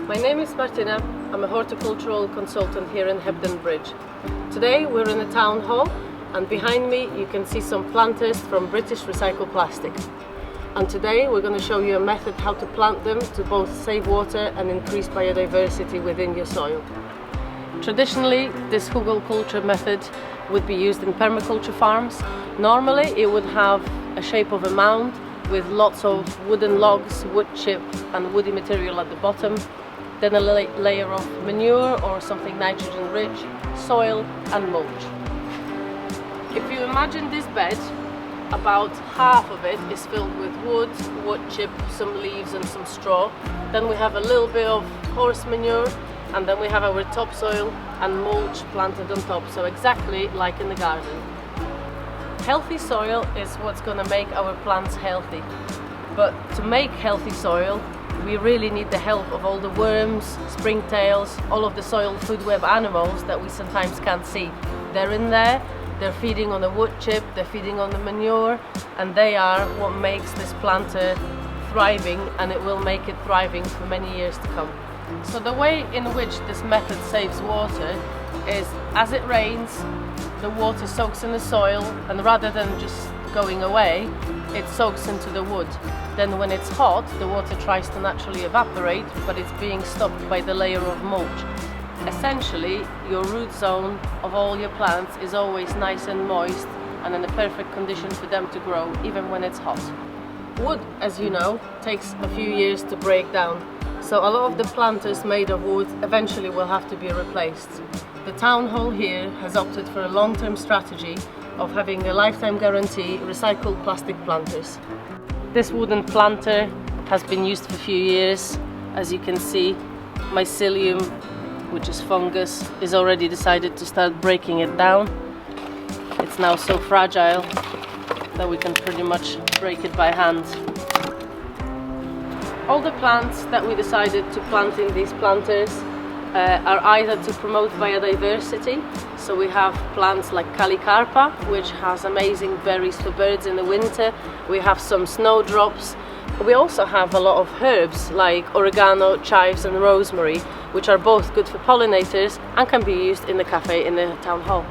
My name is Martyna. I'm a horticultural consultant here in Hebden Bridge. Today we're in a town hall, and behind me you can see some planters from British recycled plastic. And today we're going to show you a method how to plant them to both save water and increase biodiversity within your soil. Traditionally, this Hugelkultur method would be used in permaculture farms. Normally it would have a shape of a mound with lots of wooden logs, wood chip and woody material at the bottom, then a layer of manure or something nitrogen rich, soil and mulch. If you imagine this bed, about half of it is filled with wood chip, some leaves and some straw. Then we have a little bit of horse manure, and then we have our topsoil and mulch planted on top, so exactly like in the garden. Healthy soil is what's going to make our plants healthy. But to make healthy soil, we really need the help of all the worms, springtails, all of the soil food web animals that we sometimes can't see. They're in there, they're feeding on the wood chip, they're feeding on the manure, and they are what makes this planter thriving, and it will make it thriving for many years to come. So the way in which this method saves water is, as it rains, the water soaks in the soil, and rather than just going away, it soaks into the wood. Then when it's hot, the water tries to naturally evaporate, but it's being stopped by the layer of mulch. Essentially, your root zone of all your plants is always nice and moist and in a perfect condition for them to grow, even when it's hot. Wood, as you know, takes a few years to break down, so a lot of the planters made of wood eventually will have to be replaced. The town hall here has opted for a long-term strategy of having a lifetime guarantee recycled plastic planters. This wooden planter has been used for a few years. As you can see, mycelium, which is fungus, is already decided to start breaking it down. It's now so fragile that we can pretty much break it by hand. All the plants that we decided to plant in these planters are either to promote biodiversity, so we have plants like Calicarpa, which has amazing berries for birds in the winter. We have some snowdrops. We also have a lot of herbs like oregano, chives and rosemary, which are both good for pollinators and can be used in the cafe in the town hall.